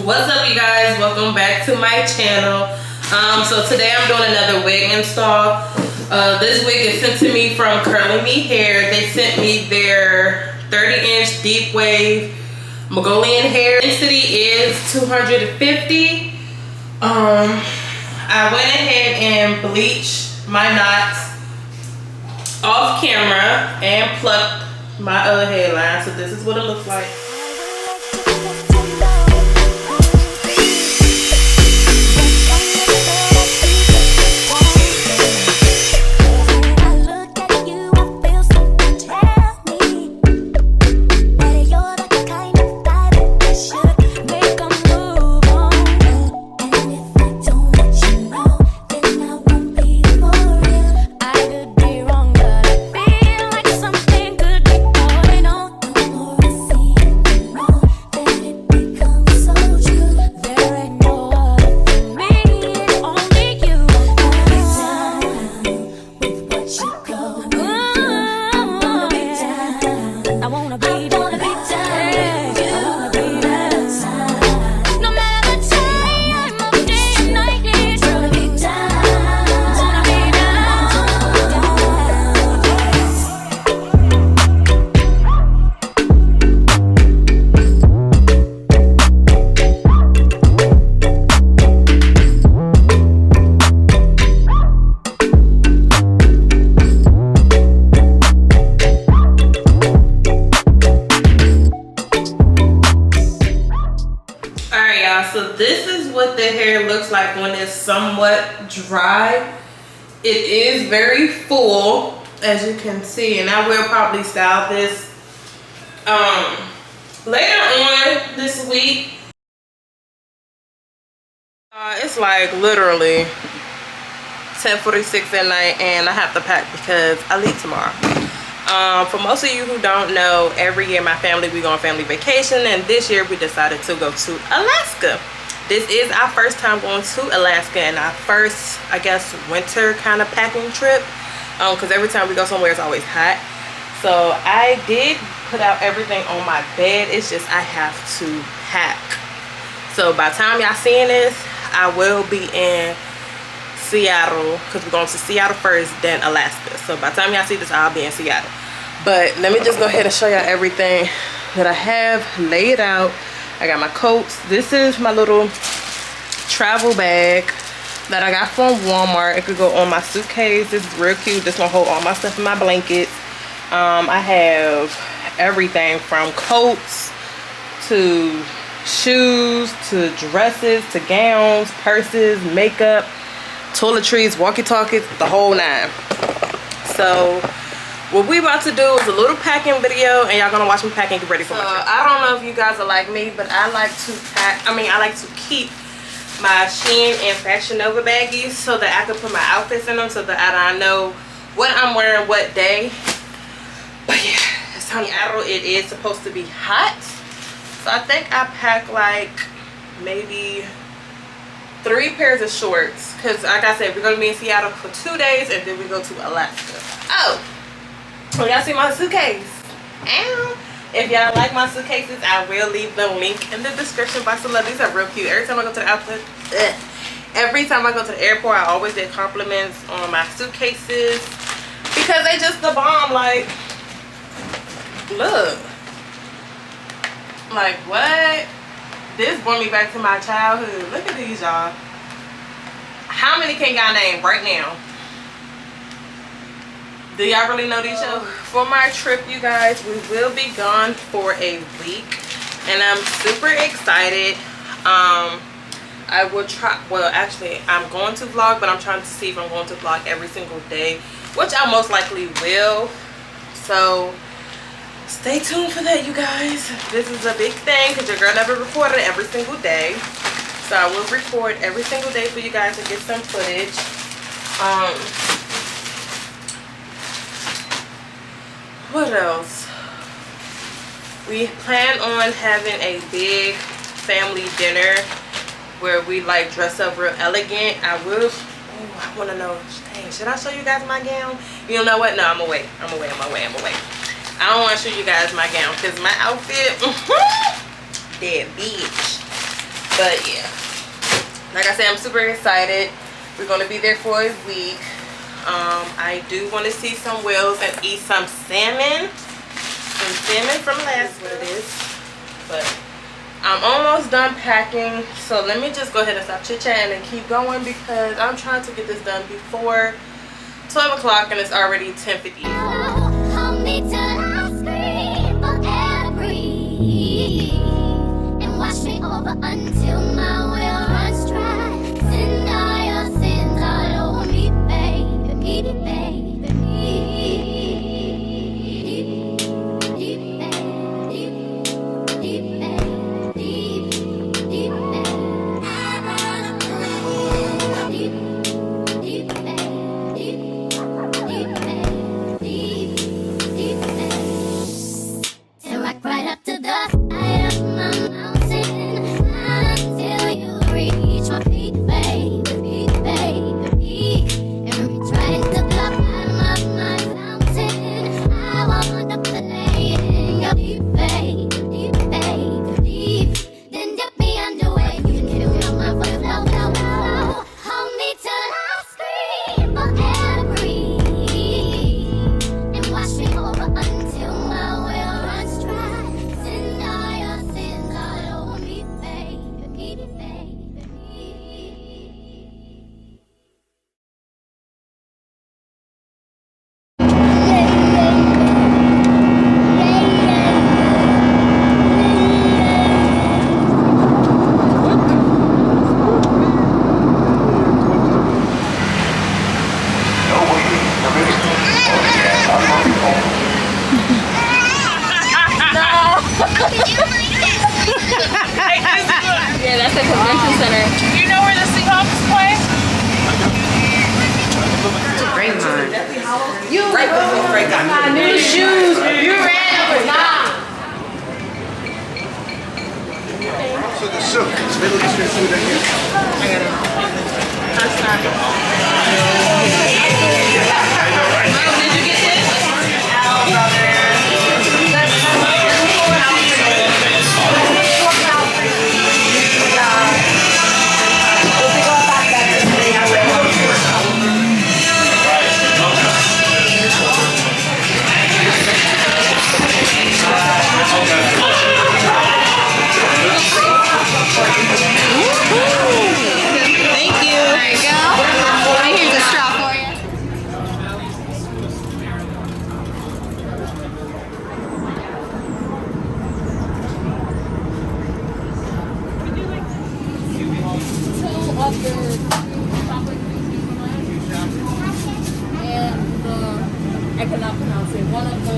What's up, you guys? Welcome back to my channel. So today I'm doing another wig install. This wig is sent to me from Curly Me Hair. They sent me their 30-inch deep wave Mongolian hair. Density is 250. I went ahead and bleached my knots off camera and plucked my other hairline. So this is what it looks like. So this is what the hair looks like when it's somewhat dry. It is very full, as you can see, and I will probably style this later on this week. It's like literally 10:46 at night, and I have to pack because I leave tomorrow. For most of you who don't know, every year my family, we go on family vacation, and this year we decided to go to Alaska. This is our first time going to Alaska and our first, I guess, winter kind of packing trip, because every time we go somewhere it's always hot. So I did put out everything on my bed. It's just I have to pack. So by the time y'all seeing this, I will be in Seattle, because we're going to Seattle first, then Alaska. So by the time y'all see this, I'll be in Seattle. But let me just go ahead and show y'all everything that I have laid out. I got my coats. This is my little travel bag that I got from Walmart. It could go on my suitcase. This is real cute. This will hold all my stuff in my blankets. I have everything from coats to shoes to dresses to gowns, purses, makeup, toiletries, walkie-talkies, the whole nine. So what we about to do is a little packing video, and y'all gonna watch me pack and get ready for my trip. I don't know if you guys are like me, but I like to pack, I like to keep my Shein and Fashion Nova baggies so that I can put my outfits in them, so that I know what I'm wearing what day. But yeah, it's time. It is supposed to be hot, so I think I pack like maybe 3 pairs of shorts, because like I said, we're gonna be in Seattle for 2 days, and then we go to Alaska. Oh, y'all see my suitcase? If y'all like my suitcases, I will leave the link in the description box below. These are real cute. Every time I go to the outlet, every time I go to the airport, I always get compliments on my suitcases because they just the bomb. Like, look, like what? This brought me back to my childhood. Look at these, y'all. How many can y'all name right now? Do y'all really know these shows? For my trip, you guys, we will be gone for a week, and I'm super excited. I will try, well actually I'm going to vlog, but I'm trying to see if I'm going to vlog every single day, which I most likely will. So stay tuned for that, you guys. This is a big thing because your girl never recorded every single day. So I will record every single day for you guys to get some footage. What else? We plan on having a big family dinner where we like dress up real elegant. I will. Oh, I want to know. Dang, should I show you guys my gown? You know what? No, I'm gonna wait. I'm gonna wait. I don't want to show you guys my gown because my outfit, dead bitch. But yeah, like I said, I'm super excited. We're going to be there for a week. I do want to see some whales and eat some salmon. Some salmon from last what it is. But I'm almost done packing. So let me just go ahead and stop chit-chatting and keep going because I'm trying to get this done before 12 o'clock and it's already 10:50. Hold me till I scream for every and wash me over until my will runs dry. Send all your sins all over me, baby, baby, baby. Yeah, that's the convention center. Do you know where the Seahawks play? Great mind. You right before break up. New shoes. You ran over time. So the soup, it's Middle Eastern food in here. First time. Did you get this? Thank you. There you go. Right here's a straw for you. And I cannot pronounce it. One of the